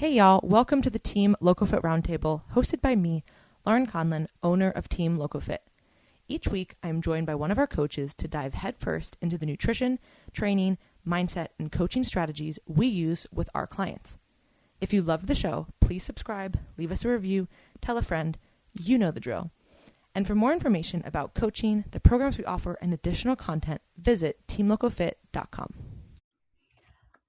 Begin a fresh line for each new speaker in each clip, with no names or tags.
Hey y'all, welcome to the Team LoCoFit Roundtable, hosted by me, Laurin Conlon, owner of Team LoCoFit. Each week, I am joined by one of our coaches to dive headfirst into the nutrition, training, mindset, and coaching strategies we use with our clients. If you loved the show, please subscribe, leave us a review, tell a friend, you know the drill. And for more information about coaching, the programs we offer, and additional content, visit teamlocofit.com.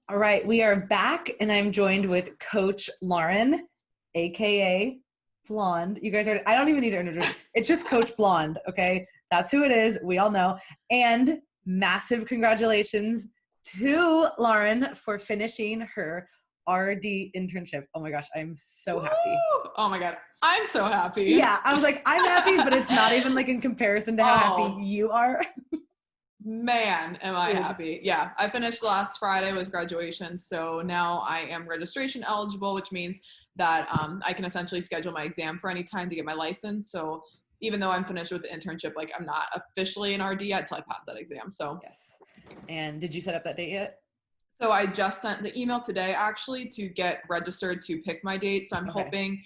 All right, we are back, and I'm joined with Coach Laurin, aka Blonde. You guys are, I don't even need to introduce, it's just Coach Blonde, okay? That's who it is, we all know. And massive congratulations to Laurin for finishing her RD internship. Oh my gosh, I'm so happy.
Woo! Oh my God, I'm so happy.
Yeah, I was like, I'm happy, but it's not even like in comparison to how happy you are.
Man, am I happy. Yeah, I finished last Friday was graduation, so now I am registration eligible, which means that I can essentially schedule my exam for any time to get my license. So even though I'm finished with the internship, like I'm not officially an RD yet until I pass that exam. So
yes. And did you set up that date yet?
So I just sent the email today actually to get registered to pick my date. So I'm hoping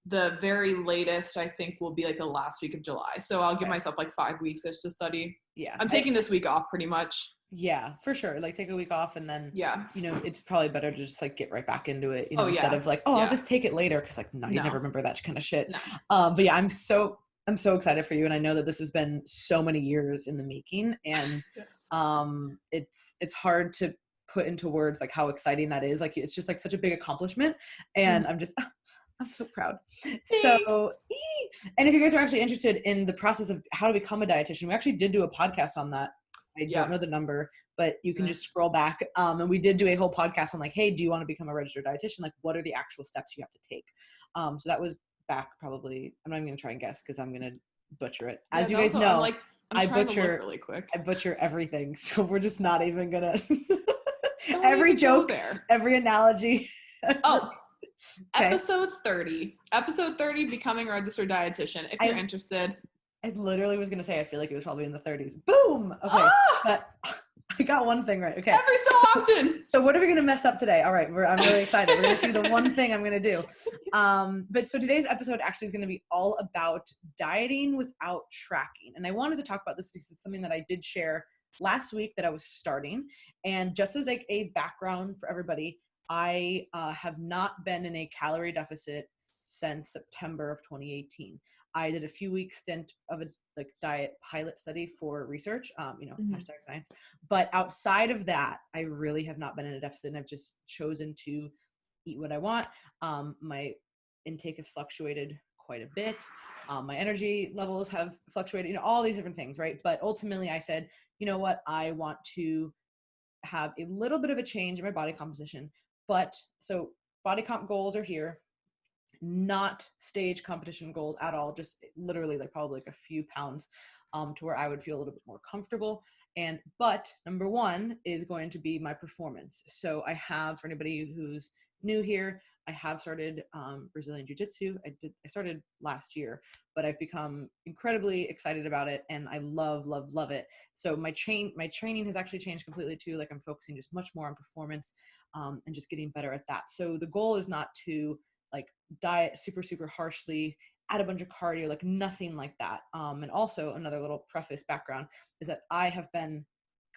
the very latest I think will be like the last week of July. So I'll give myself like 5 weeks just to study.
Yeah.
I'm taking this week off pretty much.
Yeah, for sure. Like take a week off and then,
you
know, it's probably better to just like get right back into it, you know, instead of like, I'll just take it later. Cause like, no, you never remember that kind of shit.
No.
But yeah, I'm so excited for you. And I know that this has been so many years in the making and it's hard to put into words like how exciting that is. Like it's just like such a big accomplishment and I'm so proud.
Thanks.
So, and if you guys are actually interested in the process of how to become a dietitian, we actually did do a podcast on that. I don't know the number, but you can just scroll back. And we did do a whole podcast on like, hey, do you want to become a registered dietitian? Like, what are the actual steps you have to take? So that was back probably, I'm not even going to try and guess because I'm going to butcher it. As you guys know, I butcher
really quick.
I butcher everything. So we're just not even going to, every joke, every analogy.
Okay. Episode 30, becoming a registered dietitian. If you're interested.
I literally was going to say, I feel like it was probably in the 30s. Boom. Okay. But I got one thing right. Okay.
Every so often.
So what are we going to mess up today? All right. I'm really excited. We're going to see the one thing I'm going to do. But so today's episode actually is going to be all about dieting without tracking. And I wanted to talk about this because it's something that I did share last week that I was starting. And just as like a background for everybody, I have not been in a calorie deficit since September of 2018. I did a few week stint of a like diet pilot study for research, hashtag science. But outside of that, I really have not been in a deficit and I've just chosen to eat what I want. My intake has fluctuated quite a bit. My energy levels have fluctuated, all these different things, right? But ultimately I said, you know what, I want to have a little bit of a change in my body composition. But so body comp goals are here. Not stage competition goals at all, just literally like probably like a few pounds to where I would feel a little bit more comfortable. But number one is going to be my performance. So I have, for anybody who's new here, I have started Brazilian Jiu-Jitsu. I started last year, but I've become incredibly excited about it and I love it. So my training has actually changed completely too. Like I'm focusing just much more on performance and just getting better at that. So the goal is not to like diet super, super harshly, add a bunch of cardio, like nothing like that. And also another little preface background is that I have been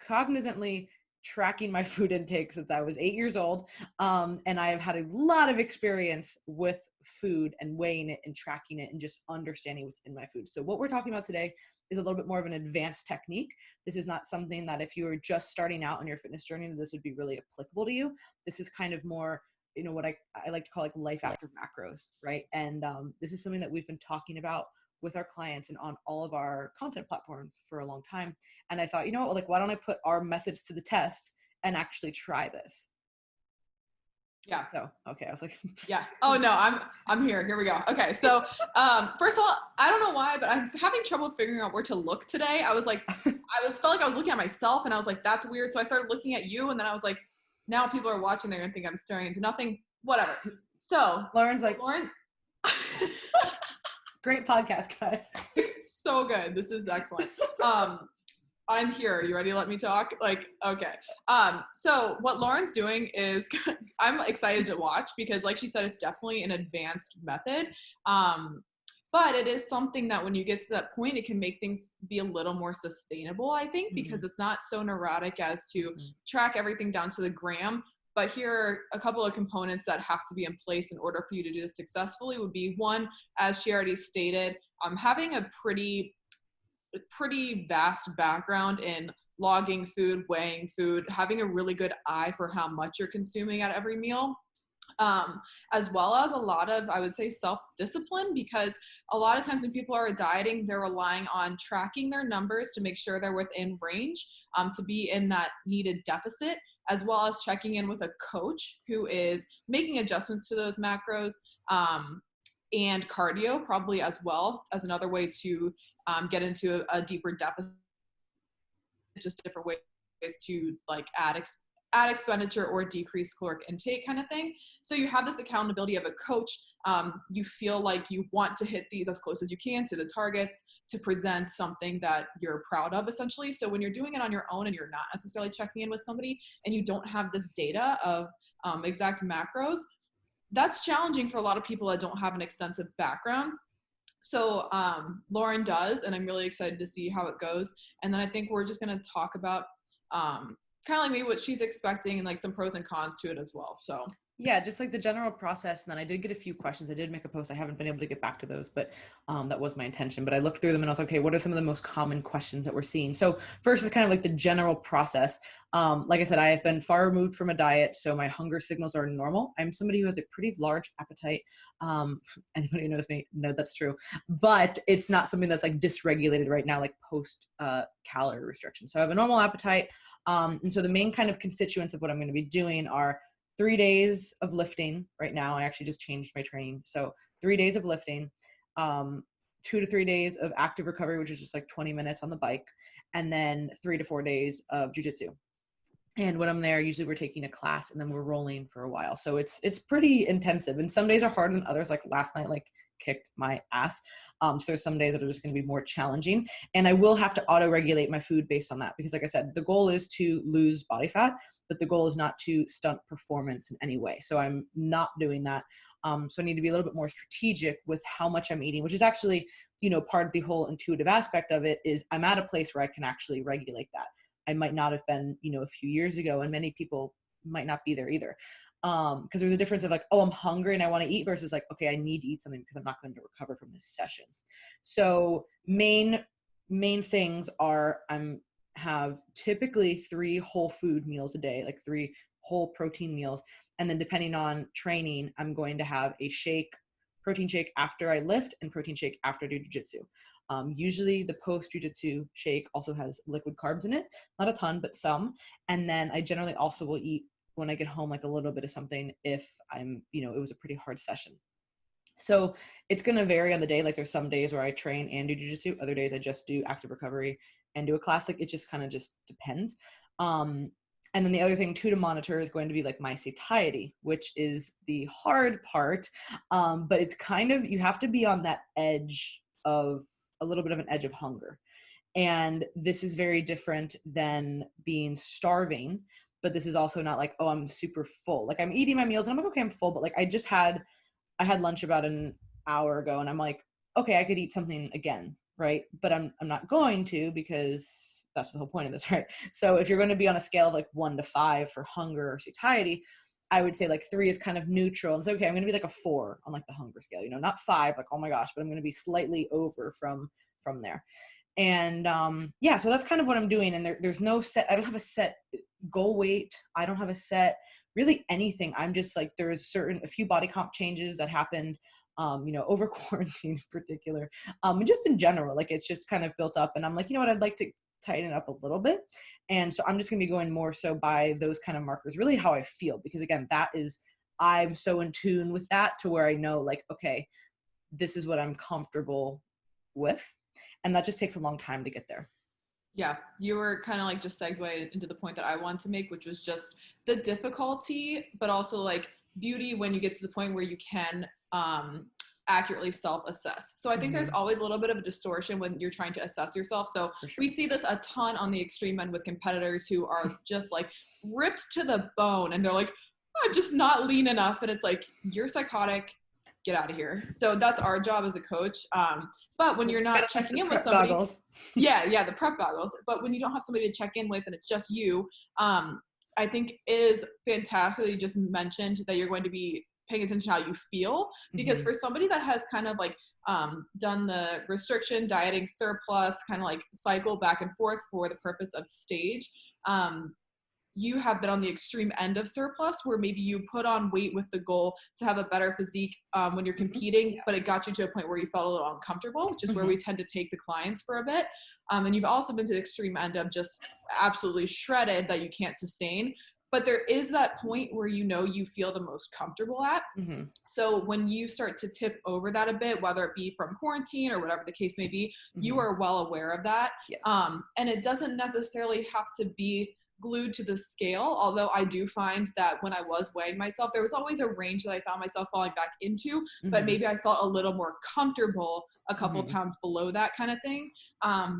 cognizantly tracking my food intake since I was 8 years old. And I have had a lot of experience with food and weighing it and tracking it and just understanding what's in my food. So what we're talking about today is a little bit more of an advanced technique. This is not something that if you are just starting out on your fitness journey, this would be really applicable to you. This is kind of more what I like to call like life after macros, right? And this is something that we've been talking about with our clients and on all of our content platforms for a long time. And I thought, like, why don't I put our methods to the test and actually try this?
Yeah.
So, okay. I was like,
yeah. Oh no, I'm here. Here we go. Okay. So, first of all, I don't know why, but I'm having trouble figuring out where to look today. I was like, felt like I was looking at myself and I was like, that's weird. So I started looking at you and then I was like, now people are watching, they're going to think I'm staring into nothing, whatever. So
Lauren's like,
Laurin.
Great podcast, guys.
So good. This is excellent. I'm here. You ready to let me talk? Like, okay. So what Lauren's doing is I'm excited to watch because like she said, it's definitely an advanced method. But it is something that when you get to that point, it can make things be a little more sustainable, I think, because it's not so neurotic as to track everything down to the gram. But here are a couple of components that have to be in place in order for you to do this successfully would be one, as she already stated, having a pretty vast background in logging food, weighing food, having a really good eye for how much you're consuming at every meal. As well as a lot of, I would say, self-discipline, because a lot of times when people are dieting, they're relying on tracking their numbers to make sure they're within range, to be in that needed deficit, as well as checking in with a coach who is making adjustments to those macros, and cardio probably as well as another way to get into a deeper deficit, just different ways to like add expenditure or decrease caloric intake kind of thing. So you have this accountability of a coach. You feel like you want to hit these as close as you can to the targets to present something that you're proud of, essentially. So when you're doing it on your own and you're not necessarily checking in with somebody and you don't have this data of exact macros, that's challenging for a lot of people that don't have an extensive background. So Lauren does, and I'm really excited to see how it goes. And then I think we're just going to talk about kind of like maybe what she's expecting and like some pros and cons to it as well. So
yeah, just like the general process. And then I did get a few questions. I did make a post. I haven't been able to get back to those, but that was my intention. But I looked through them and I was like, okay, what are some of the most common questions that we're seeing? So first is kind of like the general process. Like I said, I have been far removed from a diet, so my hunger signals are normal. I'm somebody who has a pretty large appetite. Anybody who knows me know that's true, but it's not something that's like dysregulated right now, like post calorie restriction. So I have a normal appetite. And so the main kind of constituents of what I'm going to be doing are 3 days of lifting. Right now, I actually just changed my training. So 3 days of lifting, 2 to 3 days of active recovery, which is just like 20 minutes on the bike, and then 3 to 4 days of jujitsu. And when I'm there, usually we're taking a class and then we're rolling for a while. So it's pretty intensive. And some days are harder than others. Like last night, like kicked my ass. So there's some days that are just going to be more challenging. And I will have to auto-regulate my food based on that. Because like I said, the goal is to lose body fat, but the goal is not to stunt performance in any way. So I'm not doing that. So I need to be a little bit more strategic with how much I'm eating, which is actually, part of the whole intuitive aspect of it is I'm at a place where I can actually regulate that. I might not have been, a few years ago, and many people might not be there either. Because there's a difference of like, oh, I'm hungry and I want to eat versus like, okay, I need to eat something because I'm not going to recover from this session. So main things are have typically 3 whole food meals a day, like 3 whole protein meals. And then depending on training, I'm going to have a protein shake after I lift and protein shake after I do jujitsu. Usually the post jujitsu shake also has liquid carbs in it, not a ton, but some. And then I generally also will eat when I get home, like a little bit of something if I'm, it was a pretty hard session. So it's going to vary on the day. Like there's some days where I train and do jujitsu. Other days I just do active recovery and do a classic. It just kind of just depends. And then the other thing too to monitor is going to be like my satiety, which is the hard part. But it's kind of, you have to be on that edge of a little bit of an edge of hunger. And this is very different than being starving, but this is also not like, oh, I'm super full. Like I'm eating my meals and I'm like, okay, I'm full. But like I had lunch about an hour ago and I'm like, okay, I could eat something again. Right. But I'm not going to, because that's the whole point of this, right? So if you're going to be on a scale of like 1 to 5 for hunger or satiety, I would say like 3 is kind of neutral. And so, okay, I'm going to be like a 4 on like the hunger scale, not 5, like, oh my gosh, but I'm going to be slightly over from there. And yeah, so that's kind of what I'm doing. And there's no set, I don't have a set goal weight. I don't have a set really anything. I'm just like, there is a few body comp changes that happened, over quarantine in particular, and just in general, like it's just kind of built up. And I'm like, I'd like to tighten it up a little bit. And so I'm just going to be going more so by those kind of markers, really how I feel, because again, I'm so in tune with that to where I know like, okay, this is what I'm comfortable with. And that just takes a long time to get there.
Yeah, you were kind of like just segued into the point that I wanted to make, which was just the difficulty, but also like beauty when you get to the point where you can accurately self-assess. So I think there's always a little bit of a distortion when you're trying to assess yourself. So we see this a ton on the extreme end with competitors who are just like ripped to the bone, and they're like, I'm just not lean enough. And it's like, you're psychotic, get out of here. So that's our job as a coach. But when you're not checking in with somebody, yeah, the prep goggles. But when you don't have somebody to check in with and it's just you, I think it is fantastic that you just mentioned that you're going to be paying attention to how you feel, because for somebody that has kind of like done the restriction, dieting, surplus, kind of like cycle back and forth for the purpose of stage, you have been on the extreme end of surplus, where maybe you put on weight with the goal to have a better physique when you're competing, but it got you to a point where you felt a little uncomfortable, which is where we tend to take the clients for a bit. And you've also been to the extreme end of just absolutely shredded that you can't sustain. But there is that point where you feel the most comfortable at. So when you start to tip over that a bit, whether it be from quarantine or whatever the case may be, you are well aware of that.
Yes.
And it doesn't necessarily have to be glued to the scale, although I do find that when I was weighing myself, there was always a range that I found myself falling back into, but maybe I felt a little more comfortable a couple pounds below that kind of thing.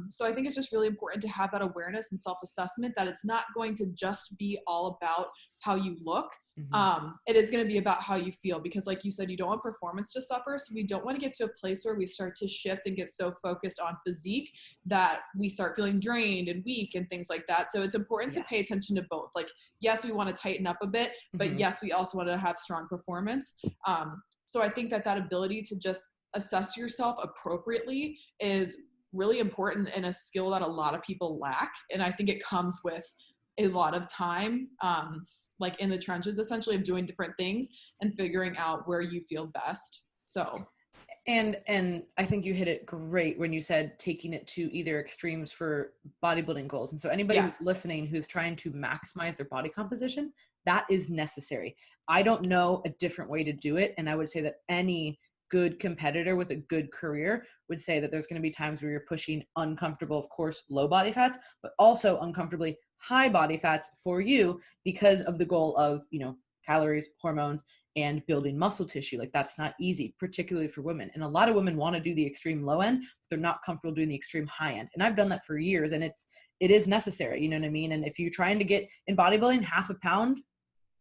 So I think it's just really important to have that awareness and self-assessment, that it's not going to just be all about how you look. It is going to be about how you feel, because like you said, you don't want performance to suffer. So we don't want to get to a place where we start to shift and get so focused on physique that we start feeling drained and weak and things like that. So it's important to pay attention to both. Like, yes, we want to tighten up a bit, but yes, we also want to have strong performance. So I think that ability to just assess yourself appropriately is really important, and a skill that a lot of people lack. And I think it comes with a lot of time, like in the trenches, essentially, of doing different things and figuring out where you feel best. So,
and I think you hit it great when you said taking it to either extremes for bodybuilding goals. And so anybody who's listening, who's trying to maximize their body composition, that is necessary. I don't know a different way to do it. And I would say that any good competitor with a good career would say that there's going to be times where you're pushing uncomfortable, of course, low body fats, but also uncomfortably high body fats for you because of the goal of, calories, hormones, and building muscle tissue. Like, that's not easy, particularly for women. And a lot of women want to do the extreme low end, but they're not comfortable doing the extreme high end. And I've done that for years, and it is necessary, you know what I mean? And if you're trying to get in bodybuilding, half a pound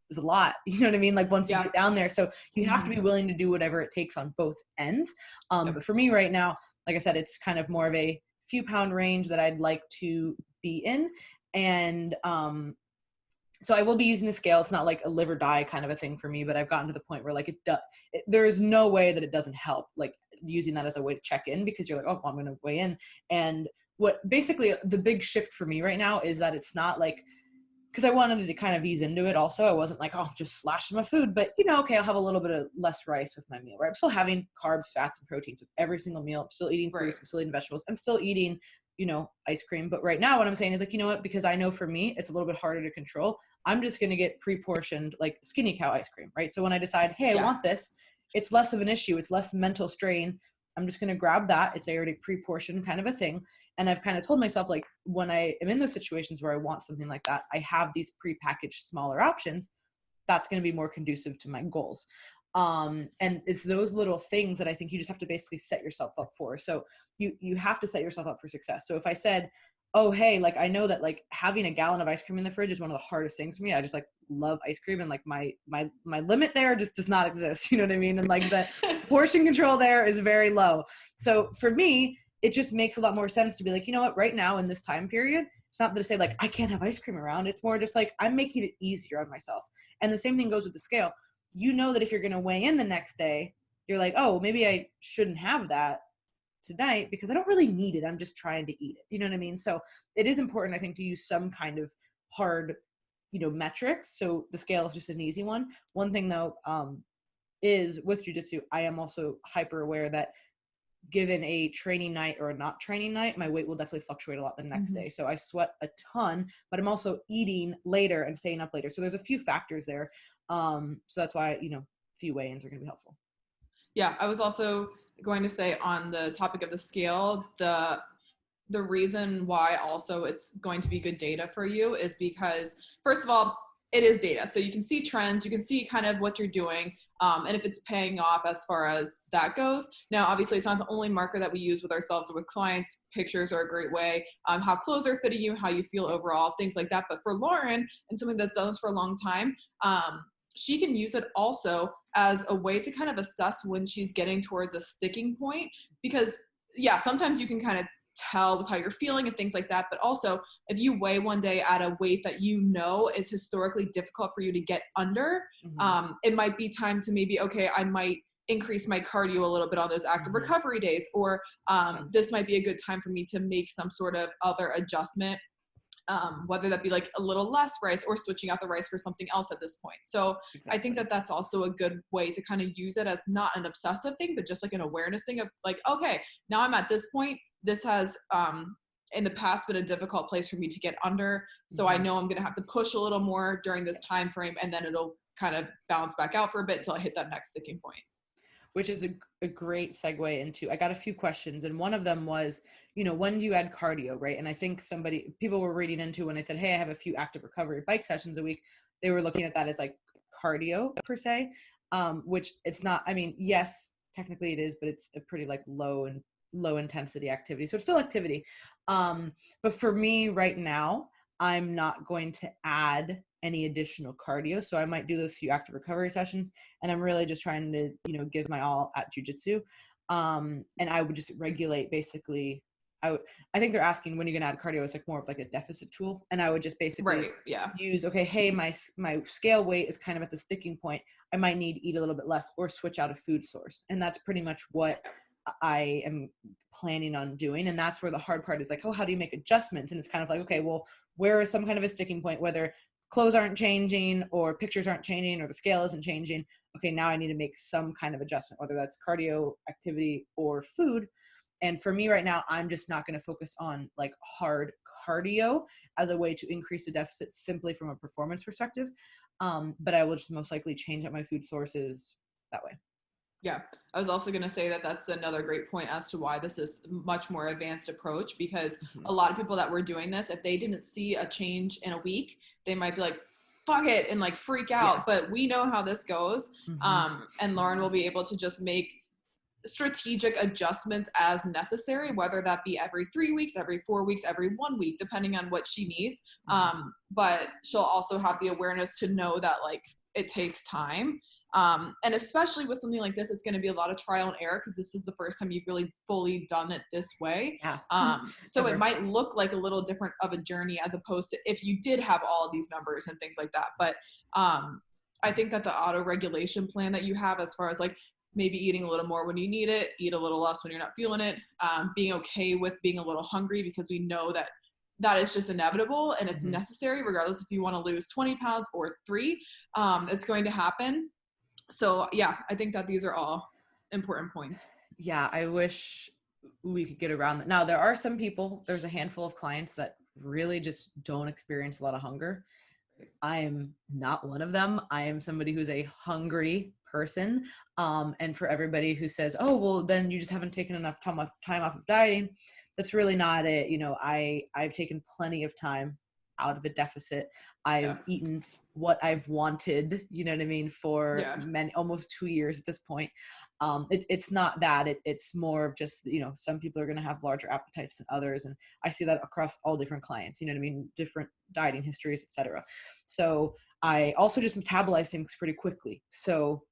is a lot, you know what I mean? Like, once you get down there, so you have to be willing to do whatever it takes on both ends. But for me right now, like I said, it's kind of more of a few pound range that I'd like to be in. And, so I will be using the scale. It's not like a live or die kind of a thing for me, but I've gotten to the point where like there is no way that it doesn't help, like using that as a way to check in, because you're like, oh, I'm going to weigh in. And what basically the big shift for me right now is that it's not like, because I wanted to kind of ease into it also. I wasn't like, oh, just slashing my food, but okay, I'll have a little bit of less rice with my meal, right? I'm still having carbs, fats, and proteins with every single meal. I'm still eating fruits. I'm still eating vegetables. I'm still eating, ice cream. But right now what I'm saying is like, you know what, because I know for me, it's a little bit harder to control. I'm just going to get pre-portioned like skinny cow ice cream, right? So when I decide, hey, I want this, it's less of an issue. It's less mental strain. I'm just going to grab that. It's already pre-portioned kind of a thing. And I've kind of told myself, like, when I am in those situations where I want something like that, I have these pre-packaged smaller options. That's going to be more conducive to my goals. And it's those little things that I think you just have to basically set yourself up for. So you have to set yourself up for success. So if I said, oh, hey, like, I know that like having a gallon of ice cream in the fridge is one of the hardest things for me. I just like love ice cream, and like my limit there just does not exist. You know what I mean? And like the portion control there is very low. So for me, it just makes a lot more sense to be like, you know what, right now in this time period, it's not to say like, I can't have ice cream around. It's more just like, I'm making it easier on myself. And the same thing goes with the scale. You know that if you're going to weigh in the next day, you're like, oh, maybe I shouldn't have that tonight because I don't really need it. I'm just trying to eat it. You know what I mean? So it is important, I think, to use some kind of hard, metrics. So the scale is just an easy one. One thing though, is with jiu-jitsu, I am also hyper aware that given a training night or a not training night, my weight will definitely fluctuate a lot the next day. So I sweat a ton, but I'm also eating later and staying up later. So there's a few factors there. So that's why, few weigh-ins are going to be helpful.
Yeah. I was also going to say on the topic of the scale, the reason why also it's going to be good data for you is because, first of all, it is data. So you can see trends, you can see kind of what you're doing, and if it's paying off as far as that goes. Now, obviously, it's not the only marker that we use with ourselves or with clients. Pictures are a great way. How clothes are fitting you, how you feel overall, things like that. But for Laurin, and something that's done this for a long time, she can use it also as a way to kind of assess when she's getting towards a sticking point. Because, yeah, sometimes you can kind of tell with how you're feeling and things like that. But also, if you weigh one day at a weight that you know is historically difficult for you to get under, it might be time to maybe, okay, I might increase my cardio a little bit on those active recovery days, or this might be a good time for me to make some sort of other adjustment, whether that be like a little less rice or switching out the rice for something else at this point. So I think that that's also a good way to kind of use it as not an obsessive thing, but just like an awareness thing of like, okay, now I'm at this point. This has in the past been a difficult place for me to get under. So I know I'm going to have to push a little more during this time frame, and then it'll kind of balance back out for a bit until I hit that next sticking point.
Which is a great segue into, I got a few questions, and one of them was, when do you add cardio, right? And I think people were reading into when I said, hey, I have a few active recovery bike sessions a week, they were looking at that as like cardio per se, which it's not. I mean, yes, technically it is, but it's a pretty like low intensity activity. So it's still activity. But for me right now, I'm not going to add any additional cardio. So I might do those few active recovery sessions, and I'm really just trying to, give my all at jujitsu. And I would just regulate basically. I think they're asking when you're going to add cardio. It's like more of like a deficit tool. And I would just basically use, okay, hey, my scale weight is kind of at the sticking point. I might need to eat a little bit less or switch out a food source. And that's pretty much what I am planning on doing. And that's where the hard part is like, oh, how do you make adjustments? And it's kind of like, okay, well, where is some kind of a sticking point, whether clothes aren't changing or pictures aren't changing or the scale isn't changing. Okay, now I need to make some kind of adjustment, whether that's cardio, activity, or food. And for me right now, I'm just not going to focus on like hard cardio as a way to increase the deficit simply from a performance perspective. But I will just most likely change up my food sources that way.
Yeah, I was also going to say that that's another great point as to why this is much more advanced approach, because a lot of people that were doing this, if they didn't see a change in a week, they might be like, fuck it, and like freak out. Yeah. But we know how this goes. And Laurin will be able to just make strategic adjustments as necessary, whether that be every 3 weeks, every 4 weeks, every 1 week, depending on what she needs. But she'll also have the awareness to know that like it takes time. And especially with something like this, it's going to be a lot of trial and error, because this is the first time you've really fully done it this way. So it might look like a little different of a journey as opposed to if you did have all of these numbers and things like that. But I think that the auto regulation plan that you have, as far as like maybe eating a little more when you need it, eat a little less when you're not feeling it, being okay with being a little hungry, because we know that that is just inevitable and it's necessary, regardless if you want to lose 20 pounds or 3, it's going to happen. So yeah, I think that these are all important points.
Yeah, I wish we could get around that. Now, there's a handful of clients that really just don't experience a lot of hunger. I am not one of them. I am somebody who's a hungry person. And for everybody who says, oh, well, then you just haven't taken enough time off of dieting, that's really not it. I've taken plenty of time out of a deficit. I've eaten what I've wanted, you know what I mean, for almost 2 years at this point. It's not that. It's more of just, some people are going to have larger appetites than others. And I see that across all different clients, you know what I mean? Different dieting histories, etc. So I also just metabolize things pretty quickly. So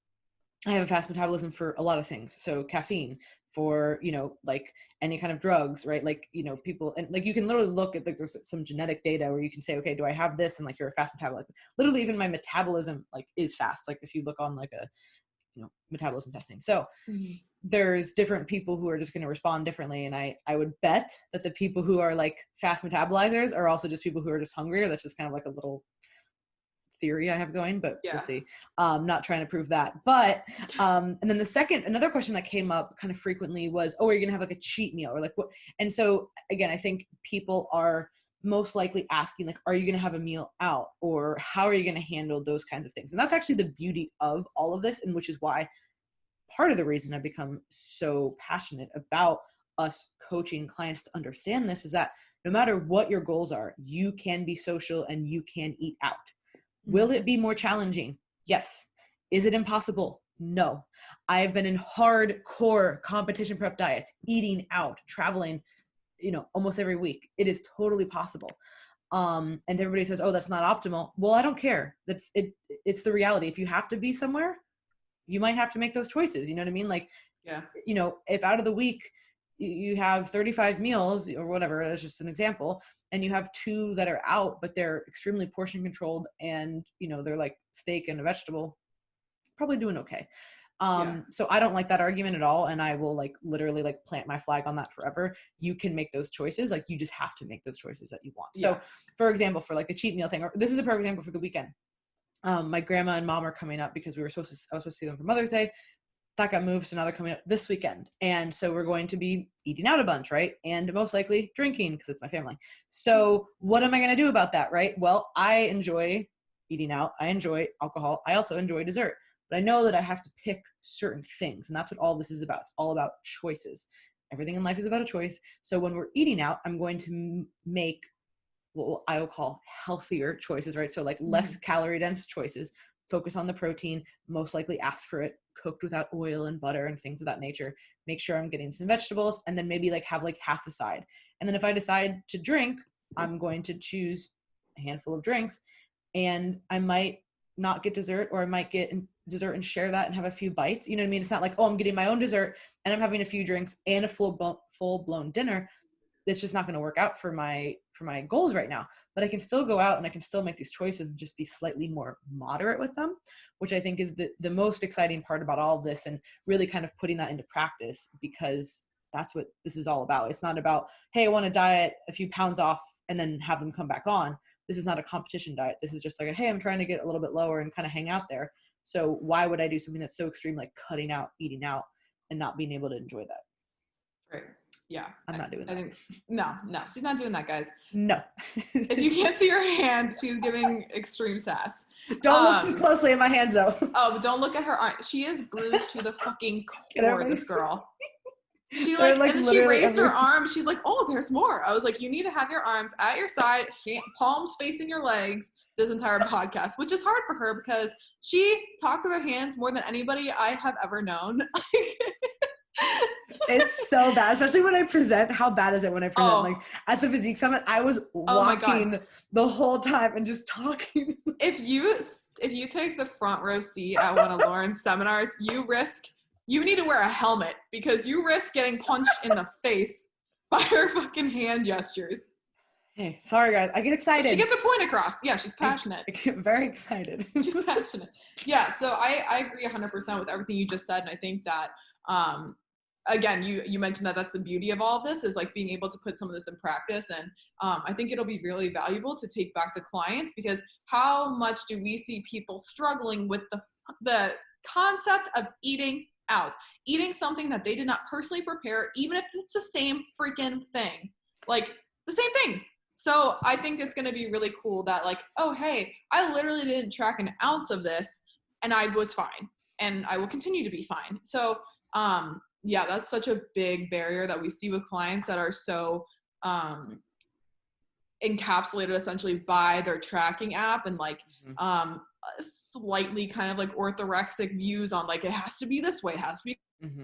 I have a fast metabolism for a lot of things. So caffeine, for, like any kind of drugs, right? Like, people, and like, you can literally look at, like, there's some genetic data where you can say, okay, do I have this? And like, you're a fast metabolism. Literally, even my metabolism like is fast. Like if you look on like a, metabolism testing. So there's different people who are just going to respond differently. And I would bet that the people who are like fast metabolizers are also just people who are just hungrier. That's just kind of like a little theory I have going, but we'll see. Not trying to prove that. But and then another question that came up kind of frequently was, oh, are you gonna have like a cheat meal, or like what? And so again, I think people are most likely asking, like, are you gonna have a meal out, or how are you gonna handle those kinds of things? And that's actually the beauty of all of this, and which is why part of the reason I've become so passionate about us coaching clients to understand this is that no matter what your goals are, you can be social and you can eat out. Will it be more challenging? Yes. Is it impossible? No. I've been in hardcore competition prep diets, eating out, traveling, almost every week. It is totally possible. And everybody says, oh, that's not optimal. Well, I don't care. That's it. It's the reality. If you have to be somewhere, you might have to make those choices. You know what I mean? Like,
yeah.
If out of the week you have 35 meals or whatever, that's just an example, and you have 2 that are out, but they're extremely portion controlled and, they're like steak and a vegetable, probably doing okay. So I don't like that argument at all. And I will like literally like plant my flag on that forever. You can make those choices. Like, you just have to make those choices that you want.
Yeah.
So for example, for like the cheat meal thing, or this is a perfect example for the weekend. My grandma and mom are coming up because I was supposed to see them for Mother's Day. That got moved. So now they're coming up this weekend. And so we're going to be eating out a bunch, right? And most likely drinking because it's my family. So what am I going to do about that, right? Well, I enjoy eating out. I enjoy alcohol. I also enjoy dessert. But I know that I have to pick certain things. And that's what all this is about. It's all about choices. Everything in life is about a choice. So when we're eating out, I'm going to make what I will call healthier choices, right? So like less calorie dense choices, focus on the protein, most likely ask for it cooked without oil and butter and things of that nature. Make sure I'm getting some vegetables, and then maybe like have like half a side. And then if I decide to drink, I'm going to choose a handful of drinks, and I might not get dessert, or I might get dessert and share that and have a few bites. You know what I mean? It's not like, oh, I'm getting my own dessert and I'm having a few drinks and a full blown dinner. It's just not going to work out for my goals right now. But I can still go out and I can still make these choices and just be slightly more moderate with them, which I think is the most exciting part about all of this, and really kind of putting that into practice, because that's what this is all about. It's not about, hey, I want to diet a few pounds off and then have them come back on. This is not a competition diet. This is just like, hey, I'm trying to get a little bit lower and kind of hang out there. So why would I do something that's so extreme, like cutting out, eating out, and not being able to enjoy that?
Right. Yeah.
I'm not doing that.
I think, no, she's not doing that, guys.
No.
If you can't see her hand, she's giving extreme sass.
Don't look too closely at my hands, though.
Oh, but don't look at her arm. She is bruised to the fucking core, this girl. She and then she raised her arm. She's like, oh, there's more. I was like, you need to have your arms at your side, palms facing your legs this entire podcast, which is hard for her because she talks with her hands more than anybody I have ever known.
It's so bad, especially when I present. How bad is it when I present? Oh. Like at the Physique Summit, I was walking the whole time and just talking.
If you take the front row seat at one of Lauren's seminars, you need to wear a helmet because you risk getting punched in the face by her fucking hand gestures.
Hey, sorry guys, I get excited.
She gets a point across. Yeah, she's passionate.
I get very excited.
She's passionate. Yeah, so I agree 100% with everything you just said, and I think that again, you mentioned that that's the beauty of all of this, is like being able to put some of this in practice. And I think it'll be really valuable to take back to clients, because how much do we see people struggling with the concept of eating out, eating something that they did not personally prepare, even if it's the same freaking thing, like the same thing. So I think it's going to be really cool that like, oh, hey, I literally didn't track an ounce of this and I was fine, and I will continue to be fine. So, yeah, that's such a big barrier that we see with clients that are so encapsulated essentially by their tracking app, and like slightly kind of like orthorexic views on like, it has to be this way, it has to be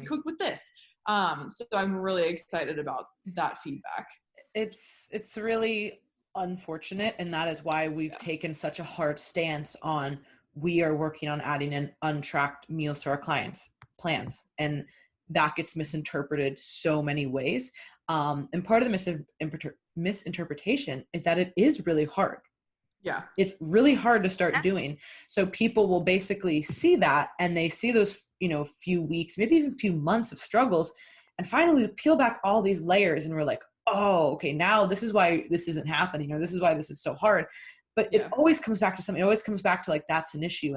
cooked with this. So I'm really excited about that feedback.
It's really unfortunate, and that is why we've taken such a hard stance on, we are working on adding in untracked meals to our clients' plans, and that gets misinterpreted so many ways. And part of the misinterpretation is that it is really hard.
Yeah.
It's really hard to start doing. So people will basically see that, and they see those, few weeks, maybe even few months of struggles. And finally we peel back all these layers and we're like, oh, okay, now this is why this isn't happening, or this is why this is so hard. But it always comes back to something. It always comes back to like, that's an issue.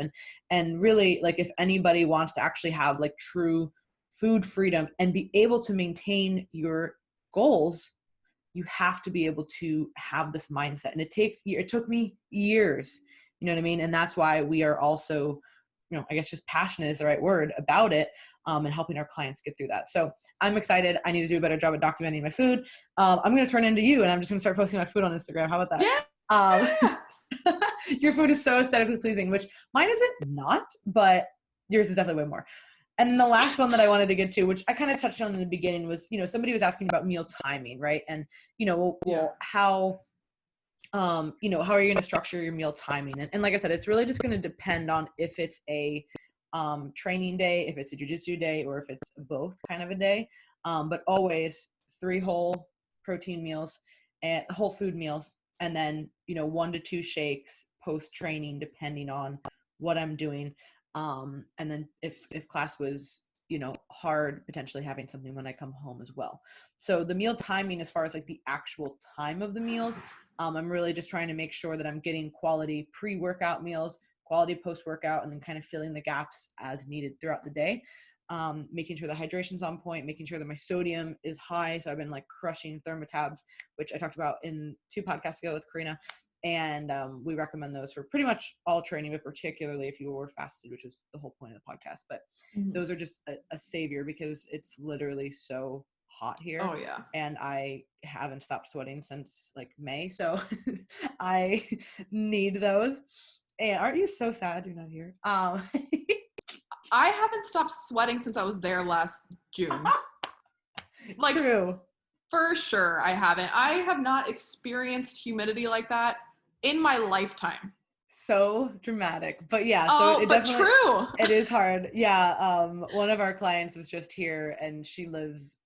And really, like, if anybody wants to actually have like true food freedom and be able to maintain your goals, you have to be able to have this mindset. And it took me years, you know what I mean? And that's why we are also, I guess just passionate is the right word about it, and helping our clients get through that. So I'm excited. I need to do a better job at documenting my food. I'm going to turn into you, and I'm just going to start posting my food on Instagram. How about that?
Yeah.
Your food is so aesthetically pleasing, which mine isn't not, but yours is definitely way more. And then the last one that I wanted to get to, which I kind of touched on in the beginning, was, somebody was asking about meal timing, right? And, how, how are you going to structure your meal timing? And like I said, it's really just going to depend on if it's a training day, if it's a jiu-jitsu day, or if it's both kind of a day. But always 3 whole protein meals and whole food meals. And then, 1 to 2 shakes post training, depending on what I'm doing. And then if class was, hard, potentially having something when I come home as well. So the meal timing, as far as like the actual time of the meals, I'm really just trying to make sure that I'm getting quality pre-workout meals, quality post-workout, and then kind of filling the gaps as needed throughout the day. Making sure the hydration's on point, making sure that my sodium is high. So I've been like crushing thermotabs, which I talked about in 2 podcasts ago with Karina. And we recommend those for pretty much all training, but particularly if you were fasted, which is the whole point of the podcast. But those are just a savior because it's literally so hot here.
Oh yeah.
And I haven't stopped sweating since like May. So I need those. And aren't you so sad you're not here?
I haven't stopped sweating since I was there last June. Like,
true.
For sure, I haven't. I have not experienced humidity like that in my lifetime.
So dramatic. But yeah,
so but true.
It is hard. Yeah. One of our clients was just here and she lives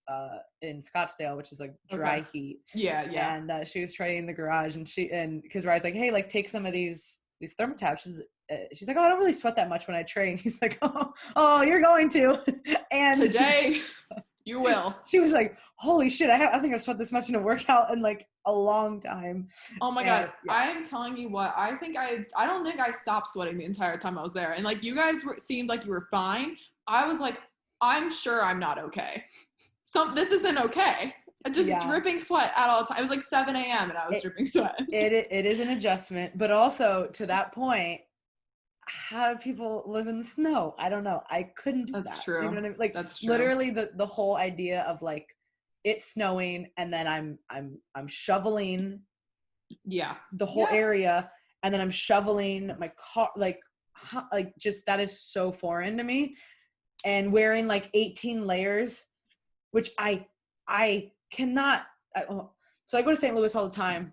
in Scottsdale, which is like dry heat.
Yeah.
And she was training in the garage and because Ryan's like, hey, like take some of these thermotabs. She's like, oh, I don't really sweat that much when I train. He's like, oh, you're going to. And
today you will.
She was like, holy shit, I think I've sweat this much in a workout in like a long time.
Oh my God. Yeah. I'm telling you what, I don't think I stopped sweating the entire time I was there. And like, you guys seemed like you were fine. I was like, I'm sure I'm not okay. This isn't okay. Just dripping sweat at all time. It was like 7 a.m. and I was dripping sweat.
It is an adjustment, but also to that point, how do people live in the snow? I don't know. I couldn't do that.
That's true.
You know what I mean? Like
that's true.
Literally the whole idea of like it's snowing and then I'm shoveling the whole area and then I'm shoveling my car like just that is so foreign to me. And wearing like 18 layers, which I cannot so I go to St. Louis all the time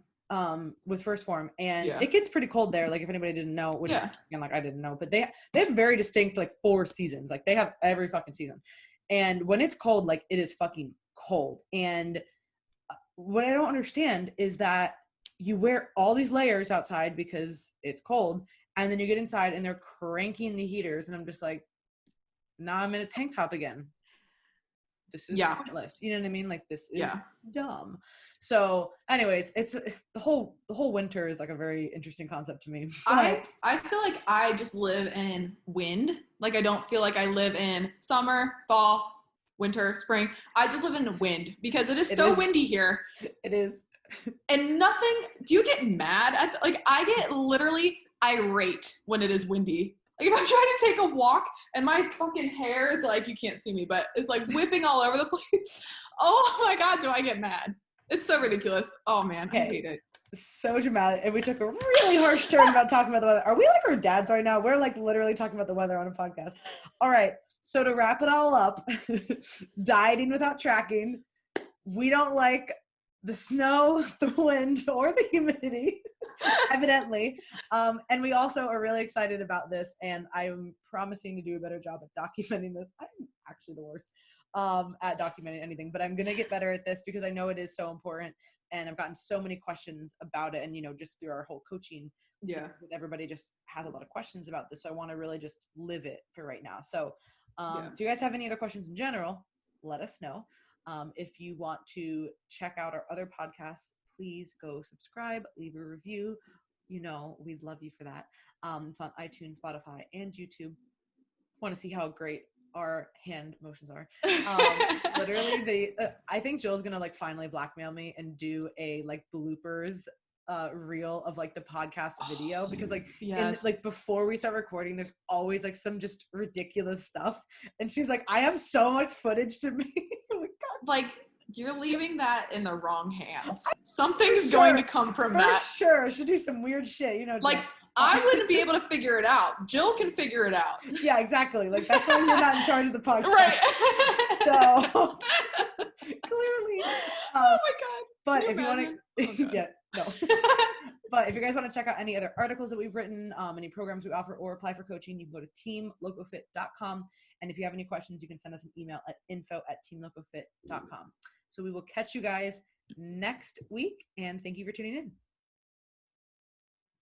with First Form and it gets pretty cold there, like if anybody didn't know, which again, like I didn't know, but they have very distinct like 4 seasons, like they have every fucking season. And when it's cold, like it is fucking cold. And what I don't understand is that you wear all these layers outside because it's cold and then you get inside and they're cranking the heaters and I'm just like, nah, I'm in a tank top again. This is pointless. You know what I mean? Like this is dumb. So anyways, it's the whole winter is like a very interesting concept to me.
I feel like I just live in wind. Like I don't feel like I live in summer, fall, winter, spring. I just live in wind because it is windy here.
It is.
And nothing, do you get mad at like I get literally irate when it is windy. Like if I'm trying to take a walk and my fucking hair is like, you can't see me, but it's like whipping all over the place. Oh my God, do I get mad? It's so ridiculous. Oh man, I hate it.
So dramatic. And we took a really harsh turn about talking about the weather. Are we like our dads right now? We're like literally talking about the weather on a podcast. All right. So to wrap it all up, dieting without tracking. We don't like the snow, the wind, or the humidity, evidently. And we also are really excited about this. And I'm promising to do a better job at documenting this. I'm actually the worst at documenting anything, but I'm going to get better at this because I know it is so important. And I've gotten so many questions about it. And, just through our whole coaching, everybody just has a lot of questions about this. So I want to really just live it for right now. So if you guys have any other questions in general, let us know. If you want to check out our other podcasts, please go subscribe, leave a review. We'd love you for that. It's on iTunes, Spotify, and YouTube. Want to see how great our hand motions are. Literally, I think Jill's gonna like finally blackmail me and do a like bloopers reel of like the podcast video because like before we start recording there's always like some just ridiculous stuff and she's like, I have so much footage to make. Oh my God.
Like you're leaving that in the wrong hands. Something's going to come from that.
Sure, I should do some weird shit,
like I wouldn't be able to figure it out. Jill can figure it out.
Yeah, exactly. Like, that's why you're not in charge of the podcast.
Right.
So, clearly.
Oh my God.
But
Can
if you want to, yeah, no. But if you guys want to check out any other articles that we've written, any programs we offer, or apply for coaching, you can go to teamlocofit.com. And if you have any questions, you can send us an email at info@teamlocofit.com. So we will catch you guys next week, and thank you for tuning in.